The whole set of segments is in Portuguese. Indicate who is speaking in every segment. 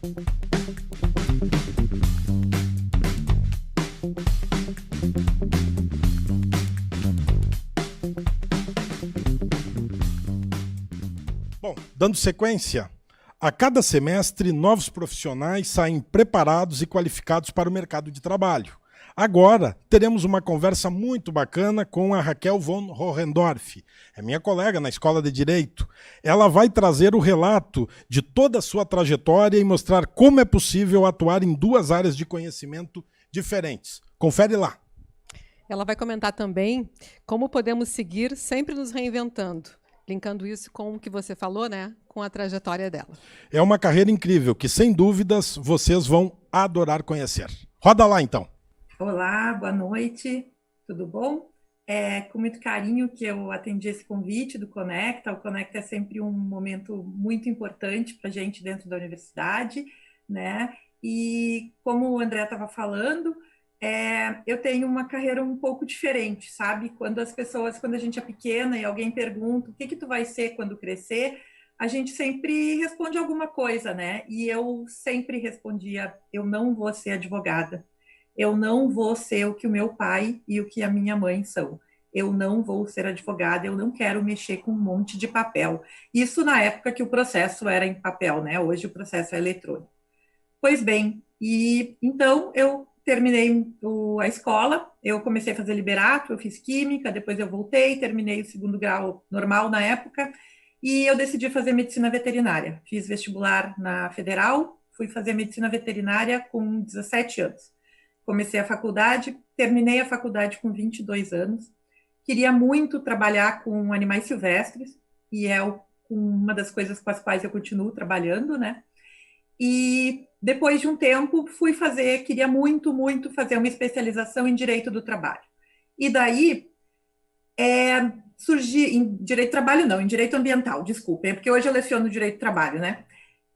Speaker 1: Bom, dando sequência, a cada semestre, novos profissionais saem preparados e qualificados para o mercado de trabalho. Agora, teremos uma conversa muito bacana com a Raquel von Hohendorf, é minha colega na Escola de Direito. Ela vai trazer o relato de toda a sua trajetória e mostrar como é possível atuar em duas áreas de conhecimento diferentes. Confere lá.
Speaker 2: Ela vai comentar também como podemos seguir sempre nos reinventando, linkando isso com o que você falou, né? Com a trajetória dela. É uma carreira incrível que, sem dúvidas, vocês vão adorar conhecer. Roda lá, então.
Speaker 3: Olá, boa noite, tudo bom? É com muito carinho que eu atendi esse convite do Conecta. O Conecta é sempre um momento muito importante para a gente dentro da universidade, né? E como o André estava falando, eu tenho uma carreira um pouco diferente, sabe? Quando a gente é pequena e alguém pergunta o que tu vai ser quando crescer, a gente sempre responde alguma coisa, né? E eu sempre respondia, eu não vou ser advogada. Eu não vou ser o que o meu pai e o que a minha mãe são. Eu não vou ser advogada, eu não quero mexer com um monte de papel. Isso na época que o processo era em papel, né? Hoje o processo é eletrônico. Pois bem, e então eu terminei a escola, eu comecei a fazer liberato, eu fiz química, depois eu voltei, terminei o segundo grau normal na época, e eu decidi fazer medicina veterinária. Fiz vestibular na Federal, fui fazer medicina veterinária com 17 anos. Comecei a faculdade, terminei a faculdade com 22 anos. Queria muito trabalhar com animais silvestres, e uma das coisas com as quais eu continuo trabalhando, né? E depois de um tempo queria muito, muito fazer uma especialização em direito do trabalho. E daí surgiu, em direito do trabalho não, em direito ambiental, desculpem, porque hoje eu leciono direito do trabalho, né?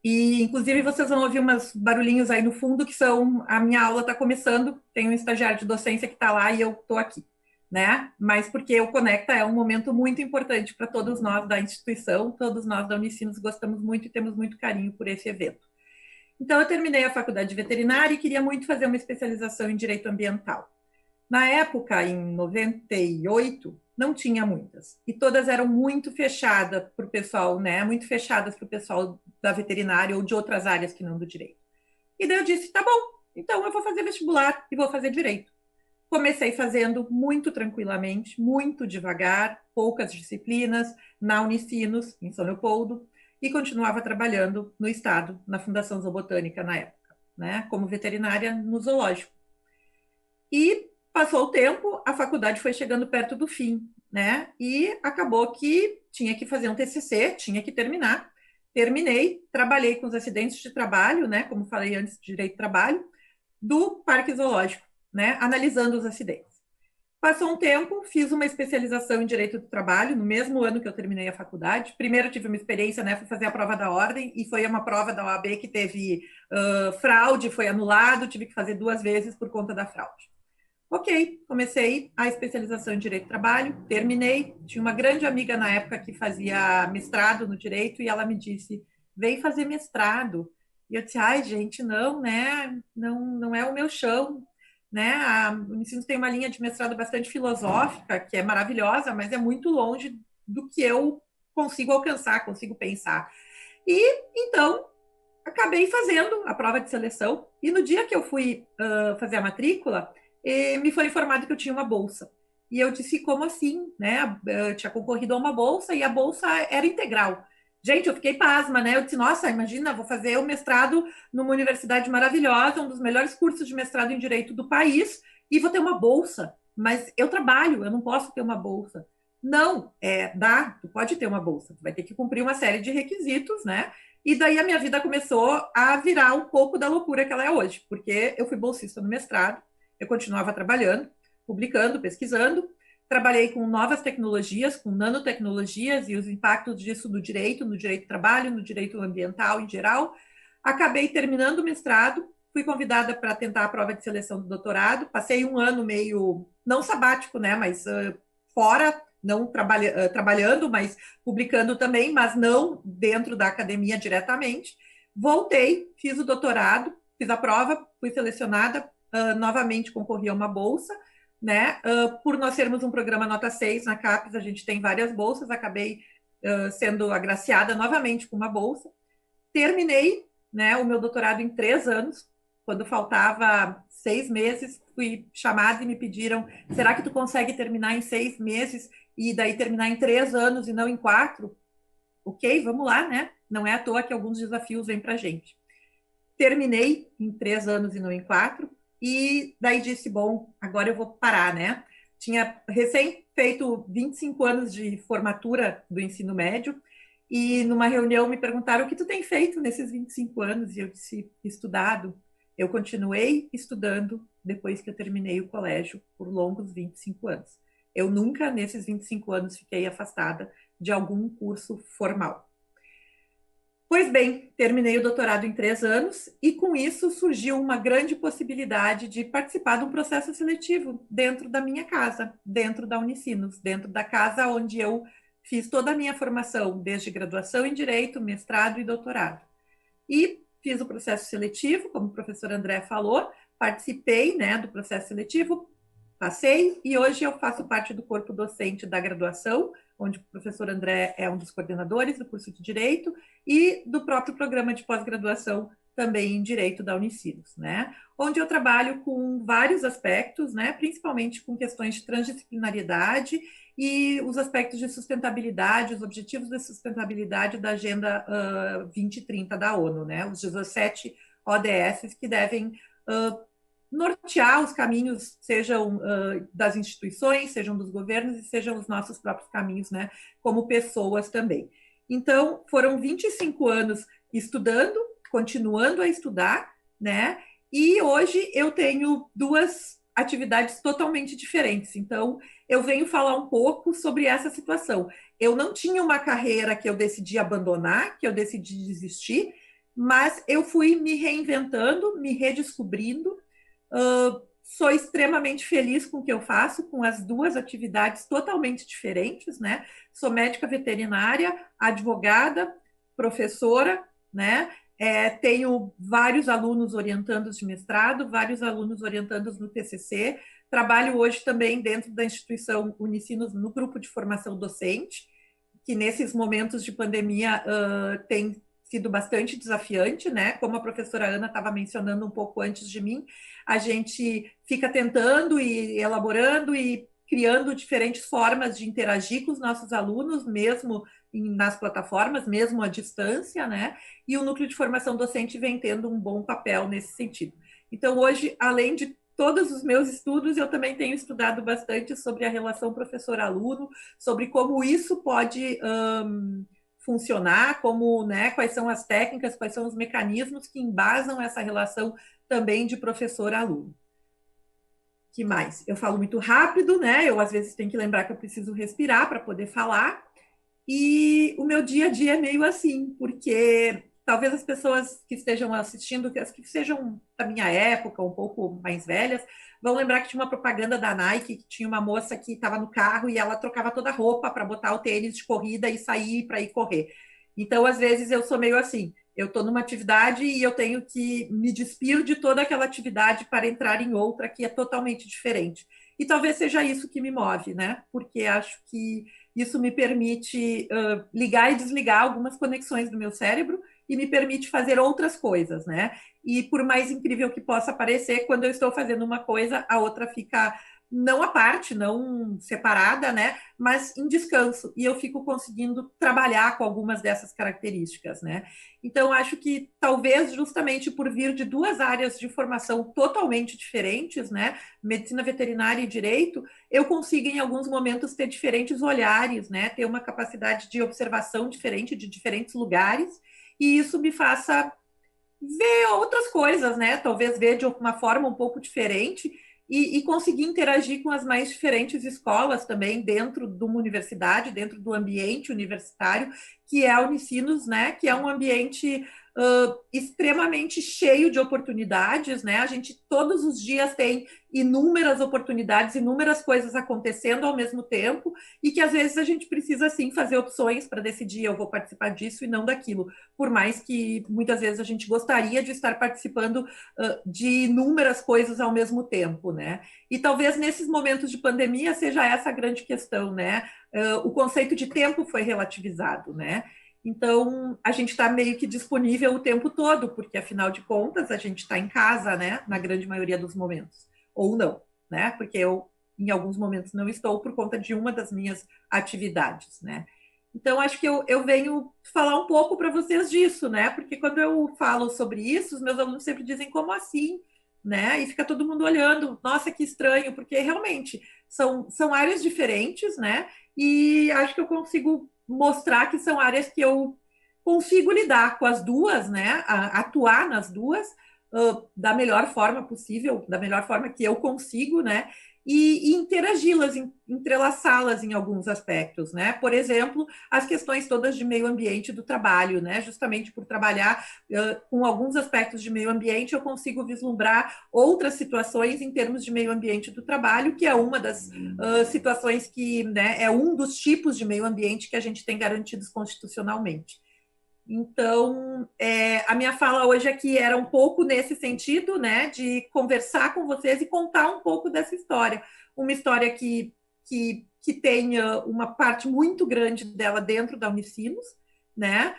Speaker 3: E, inclusive, vocês vão ouvir uns barulhinhos aí no fundo, que são, a minha aula está começando, tem um estagiário de docência que está lá e eu estou aqui, né? Mas porque o Conecta é um momento muito importante para todos nós da instituição, todos nós da Unicinos gostamos muito e temos muito carinho por esse evento. Então, eu terminei a faculdade de veterinária e queria muito fazer uma especialização em direito ambiental. Na época, em 98, não tinha muitas. E todas eram muito fechadas para o pessoal, né? Muito fechadas para o pessoal da veterinária ou de outras áreas que não do direito. E daí eu disse, tá bom, então eu vou fazer vestibular e vou fazer direito. Comecei fazendo muito tranquilamente, muito devagar, poucas disciplinas, na Unicinos, em São Leopoldo, e continuava trabalhando no Estado, na Fundação Zoobotânica na época, né? Como veterinária no zoológico. E passou o tempo, a faculdade foi chegando perto do fim, né? E acabou que tinha que fazer um TCC, tinha que terminar. Terminei, trabalhei com os acidentes de trabalho, né? Como falei antes, de direito do trabalho, do Parque Zoológico, né? Analisando os acidentes. Passou um tempo, fiz uma especialização em direito do trabalho, no mesmo ano que eu terminei a faculdade. Primeiro tive uma experiência, né? Fui fazer a prova da ordem, e foi uma prova da OAB que teve fraude, foi anulado, tive que fazer 2 vezes por conta da fraude. Ok, comecei a especialização em Direito do Trabalho, terminei. Tinha uma grande amiga na época que fazia mestrado no Direito e ela me disse, vem fazer mestrado. E eu disse, ai, gente, não, né? Não é o meu chão, né? A Unicinos tem uma linha de mestrado bastante filosófica, que é maravilhosa, mas é muito longe do que eu consigo alcançar, consigo pensar. E, então, acabei fazendo a prova de seleção. E no dia que eu fui fazer a matrícula, me foi informado que eu tinha uma bolsa. E eu disse, como assim? Né? Eu tinha concorrido a uma bolsa e a bolsa era integral. Gente, eu fiquei pasma, né? Eu disse, nossa, imagina, vou fazer o mestrado numa universidade maravilhosa, um dos melhores cursos de mestrado em Direito do país, e vou ter uma bolsa. Mas eu trabalho, eu não posso ter uma bolsa. Não, tu pode ter uma bolsa, tu vai ter que cumprir uma série de requisitos, né? E daí a minha vida começou a virar um pouco da loucura que ela é hoje, porque eu fui bolsista no mestrado, eu continuava trabalhando, publicando, pesquisando, trabalhei com novas tecnologias, com nanotecnologias e os impactos disso no direito do trabalho, no direito ambiental em geral. Acabei terminando o mestrado, fui convidada para tentar a prova de seleção do doutorado, passei um ano meio, não sabático, né, mas fora, não trabalhando, mas publicando também, mas não dentro da academia diretamente. Voltei, fiz o doutorado, fiz a prova, fui selecionada, novamente concorri a uma bolsa, né? Por nós sermos um programa nota 6 na CAPES, a gente tem várias bolsas, acabei sendo agraciada novamente com uma bolsa. Terminei, né, o meu doutorado em 3 anos, quando faltava 6 meses, fui chamada e me pediram, será que tu consegue terminar em 6 meses e daí terminar em 3 anos e não em 4? Ok, vamos lá, né? Não é à toa que alguns desafios vêm para a gente. Terminei em 3 anos e não em 4, e daí disse, bom, agora eu vou parar, né? Tinha recém feito 25 anos de formatura do ensino médio, e numa reunião me perguntaram o que tu tem feito nesses 25 anos, e eu disse, estudado. Eu continuei estudando depois que eu terminei o colégio por longos 25 anos. Eu nunca, nesses 25 anos, fiquei afastada de algum curso formal. Pois bem, terminei o doutorado em 3 anos e com isso surgiu uma grande possibilidade de participar de um processo seletivo dentro da minha casa, dentro da Unicinos, dentro da casa onde eu fiz toda a minha formação, desde graduação em Direito, mestrado e doutorado. E fiz o processo seletivo, como o professor André falou, participei, né, do processo seletivo, passei, e hoje eu faço parte do corpo docente da graduação, onde o professor André é um dos coordenadores do curso de Direito, e do próprio programa de pós-graduação também em Direito da Unicinos, né? Onde eu trabalho com vários aspectos, né? Principalmente com questões de transdisciplinaridade e os aspectos de sustentabilidade, os objetivos de sustentabilidade da Agenda 2030 da ONU, né? Os 17 ODS que devem nortear os caminhos, sejam das instituições, sejam dos governos e sejam os nossos próprios caminhos, né, como pessoas também. Então, foram 25 anos estudando, continuando a estudar, né, e hoje eu tenho 2 atividades totalmente diferentes. Então, eu venho falar um pouco sobre essa situação. Eu não tinha uma carreira que eu decidi abandonar, que eu decidi desistir, mas eu fui me reinventando, me redescobrindo. Sou extremamente feliz com o que eu faço, com as 2 atividades totalmente diferentes, né? Sou médica veterinária, advogada, professora, né? Tenho vários alunos orientandos de mestrado, vários alunos orientandos no TCC. Trabalho hoje também dentro da instituição Unicinos no grupo de formação docente, que nesses momentos de pandemia tem sido bastante desafiante, né? Como a professora Ana estava mencionando um pouco antes de mim, a gente fica tentando e elaborando e criando diferentes formas de interagir com os nossos alunos, mesmo nas plataformas, mesmo à distância, né? E o núcleo de formação docente vem tendo um bom papel nesse sentido. Então, hoje, além de todos os meus estudos, eu também tenho estudado bastante sobre a relação professor-aluno, sobre como isso pode funcionar, como, né, quais são as técnicas, quais são os mecanismos que embasam essa relação também de professor-aluno. Que mais? Eu falo muito rápido, né? Eu às vezes tenho que lembrar que eu preciso respirar para poder falar. E o meu dia a dia é meio assim, porque talvez as pessoas que estejam assistindo, as que sejam da minha época, um pouco mais velhas, vão lembrar que tinha uma propaganda da Nike, que tinha uma moça que estava no carro e ela trocava toda a roupa para botar o tênis de corrida e sair para ir correr. Então, às vezes, eu sou meio assim, eu estou numa atividade e eu tenho que me despir de toda aquela atividade para entrar em outra que é totalmente diferente. E talvez seja isso que me move, né? Porque acho que isso me permite ligar e desligar algumas conexões do meu cérebro e me permite fazer outras coisas, né? E por mais incrível que possa parecer, quando eu estou fazendo uma coisa, a outra fica não à parte, não separada, né? Mas em descanso. E eu fico conseguindo trabalhar com algumas dessas características, né? Então, acho que talvez justamente por vir de 2 áreas de formação totalmente diferentes, né? Medicina veterinária e direito, eu consigo em alguns momentos ter diferentes olhares, né? Ter uma capacidade de observação diferente de diferentes lugares, e isso me faça ver outras coisas, né? Talvez ver de uma forma um pouco diferente e conseguir interagir com as mais diferentes escolas também dentro de uma universidade, dentro do ambiente universitário, que é a Unicinos, né? Que é um ambiente extremamente cheio de oportunidades, né? A gente todos os dias tem inúmeras oportunidades, inúmeras coisas acontecendo ao mesmo tempo, e que às vezes a gente precisa sim fazer opções para decidir, eu vou participar disso e não daquilo, por mais que muitas vezes a gente gostaria de estar participando de inúmeras coisas ao mesmo tempo, né? E talvez nesses momentos de pandemia seja essa a grande questão, né? O conceito de tempo foi relativizado, né? Então, a gente está meio que disponível o tempo todo, porque, afinal de contas, a gente está em casa, né? Na grande maioria dos momentos. Ou não, né? Porque eu, em alguns momentos, não estou por conta de uma das minhas atividades, né? Então, acho que eu venho falar um pouco para vocês disso, né? Porque quando eu falo sobre isso, os meus alunos sempre dizem, como assim? Né? E fica todo mundo olhando, nossa, que estranho, porque realmente são áreas diferentes, né? E acho que eu consigo mostrar que são áreas que eu consigo lidar com as duas, né? Atuar nas duas da melhor forma possível, da melhor forma que eu consigo, né? E interagi-las, entrelaçá-las em alguns aspectos, né? Por exemplo, as questões todas de meio ambiente do trabalho, né? Justamente por trabalhar com alguns aspectos de meio ambiente, eu consigo vislumbrar outras situações em termos de meio ambiente do trabalho, que é uma das situações que, né, é um dos tipos de meio ambiente que a gente tem garantidos constitucionalmente. Então, a minha fala hoje aqui era um pouco nesse sentido, né, de conversar com vocês e contar um pouco dessa história. Uma história que tenha uma parte muito grande dela dentro da Unicinos, né?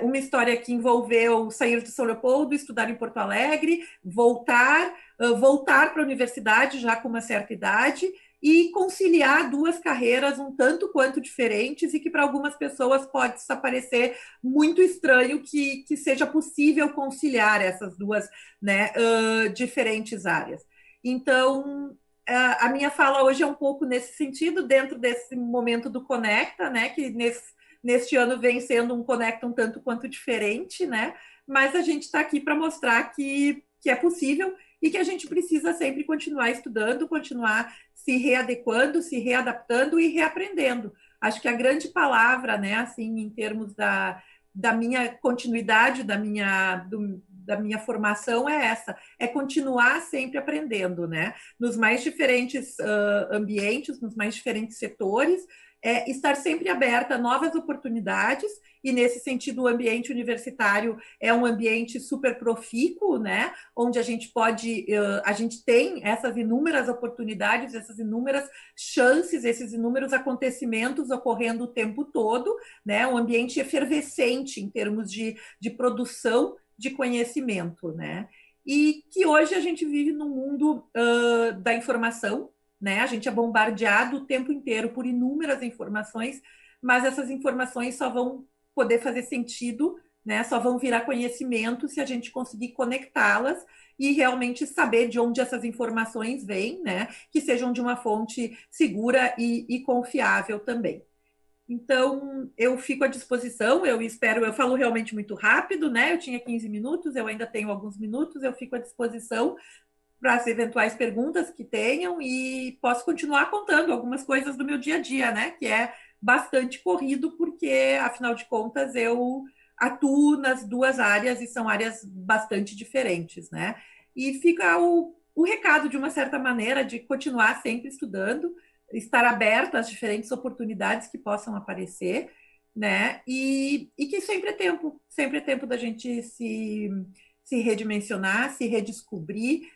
Speaker 3: Uma história que envolveu sair de São Leopoldo, estudar em Porto Alegre, voltar para a universidade já com uma certa idade, e conciliar duas carreiras um tanto quanto diferentes e que para algumas pessoas pode parecer muito estranho que seja possível conciliar essas duas, né, diferentes áreas. Então, a minha fala hoje é um pouco nesse sentido, dentro desse momento do Conecta, né, que neste ano vem sendo um Conecta um tanto quanto diferente, né, mas a gente está aqui para mostrar que é possível e que a gente precisa sempre continuar estudando, continuar se readequando, se readaptando e reaprendendo. Acho que a grande palavra, né, assim, em termos da minha continuidade, da minha formação é essa, é continuar sempre aprendendo, né? Nos mais diferentes ambientes, nos mais diferentes setores, estar sempre aberta a novas oportunidades, e nesse sentido o ambiente universitário é um ambiente super profícuo, né? Onde a gente tem essas inúmeras oportunidades, essas inúmeras chances, esses inúmeros acontecimentos ocorrendo o tempo todo, né? Um ambiente efervescente em termos de produção de conhecimento, né? E que hoje a gente vive num mundo da informação, né? A gente é bombardeado o tempo inteiro por inúmeras informações, mas essas informações só vão poder fazer sentido, né? Só vão virar conhecimento se a gente conseguir conectá-las e realmente saber de onde essas informações vêm, né? Que sejam de uma fonte segura e confiável também. Então, eu fico à disposição, eu falo realmente muito rápido, né? Eu tinha 15 minutos, eu ainda tenho alguns minutos, eu fico à disposição para as eventuais perguntas que tenham e posso continuar contando algumas coisas do meu dia a dia, né? Que é bastante corrido, porque, afinal de contas, eu atuo nas duas áreas e são áreas bastante diferentes, né? E fica o recado, de uma certa maneira, de continuar sempre estudando, estar aberto às diferentes oportunidades que possam aparecer, né? E que sempre é tempo da gente se redimensionar, se redescobrir,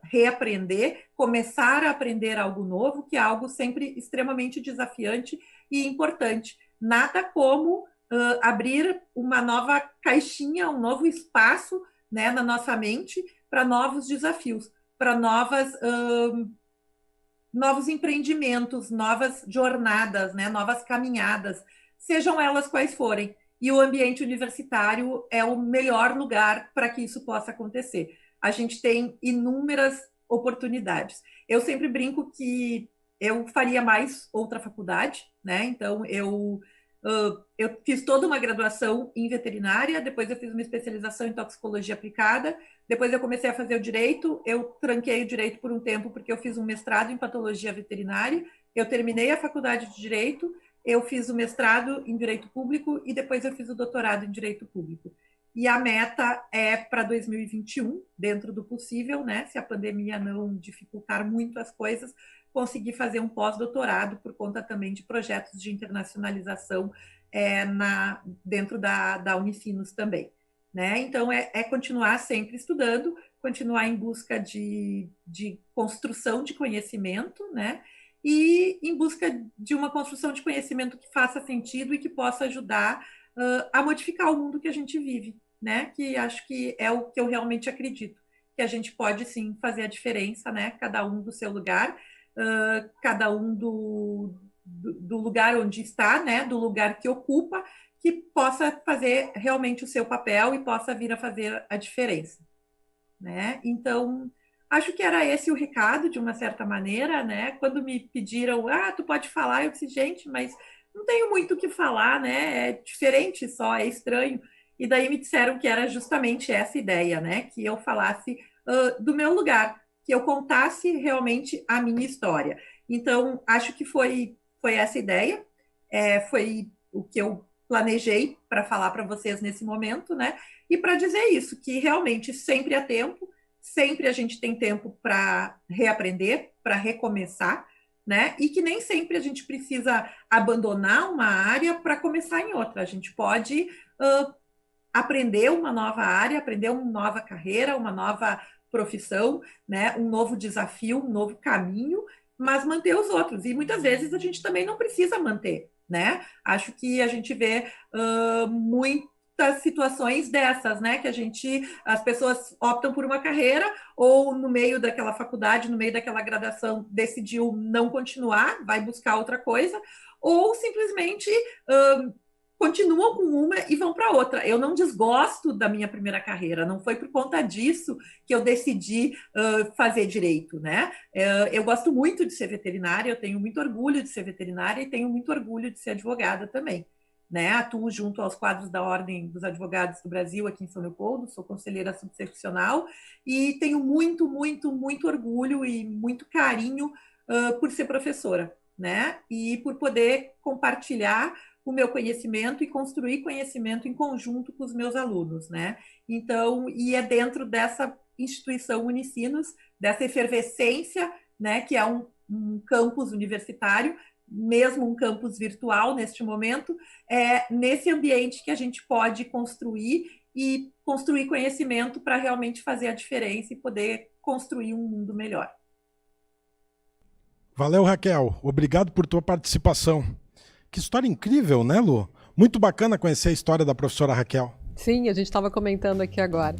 Speaker 3: reaprender, começar a aprender algo novo, que é algo sempre extremamente desafiante e importante. Nada como abrir uma nova caixinha, um novo espaço, né, na nossa mente para novos desafios, para novos empreendimentos, novas jornadas, né, novas caminhadas, sejam elas quais forem. E o ambiente universitário é o melhor lugar para que isso possa acontecer. A gente tem inúmeras oportunidades. Eu sempre brinco que eu faria mais outra faculdade, né? Então, eu fiz toda uma graduação em veterinária, depois eu fiz uma especialização em toxicologia aplicada, depois eu comecei a fazer o direito, eu tranquei o direito por um tempo porque eu fiz um mestrado em patologia veterinária, eu terminei a faculdade de direito, eu fiz o mestrado em direito público e depois eu fiz o doutorado em direito público. e a meta é para 2021, dentro do possível, né? Se a pandemia não dificultar muito as coisas, conseguir fazer um pós-doutorado por conta também de projetos de internacionalização dentro da Unicinos também. Né? Então, é continuar sempre estudando, continuar em busca de construção de conhecimento, né? E em busca de uma construção de conhecimento que faça sentido e que possa ajudar a modificar o mundo que a gente vive, né? Que acho que é o que eu realmente acredito, que a gente pode, sim, fazer a diferença, né? Cada um do seu lugar, cada um do lugar onde está, né? Do lugar que ocupa, que possa fazer realmente o seu papel e possa vir a fazer a diferença, né? Então, acho que era esse o recado, de uma certa maneira, né? Quando me pediram, tu pode falar, eu disse, gente, mas não tenho muito o que falar, né? É diferente só, é estranho. E daí me disseram que era justamente essa ideia, né? Que eu falasse do meu lugar, que eu contasse realmente a minha história. Então, acho que foi essa ideia, foi o que eu planejei para falar para vocês nesse momento, né? E para dizer isso, que realmente sempre há tempo, sempre a gente tem tempo para reaprender, para recomeçar, né? E que nem sempre a gente precisa abandonar uma área para começar em outra. A gente pode aprender uma nova área, aprender uma nova carreira, uma nova profissão, né? Um novo desafio, um novo caminho, mas manter os outros. E muitas vezes a gente também não precisa manter, né? Acho que a gente vê muitas situações dessas, né? Que as pessoas optam por uma carreira ou no meio daquela faculdade, no meio daquela graduação, decidiu não continuar, vai buscar outra coisa, ou simplesmente continuam com uma e vão para outra. Eu não desgosto da minha primeira carreira, não foi por conta disso que eu decidi fazer direito, né? Eu gosto muito de ser veterinária, eu tenho muito orgulho de ser veterinária e tenho muito orgulho de ser advogada também, né? Atuo junto aos quadros da Ordem dos Advogados do Brasil aqui em São Leopoldo, sou conselheira subseccional e tenho muito, muito, muito orgulho e muito carinho por ser professora, né? E por poder compartilhar o meu conhecimento e construir conhecimento em conjunto com os meus alunos, né? Então, e é dentro dessa instituição Unicinos, dessa efervescência, né, que é um campus universitário, mesmo um campus virtual neste momento, é nesse ambiente que a gente pode construir conhecimento para realmente fazer a diferença e poder construir um mundo melhor.
Speaker 1: Valeu, Raquel. Obrigado por tua participação. Que história incrível, né, Lu? Muito bacana conhecer a história da professora Raquel.
Speaker 2: Sim, a gente estava comentando aqui agora.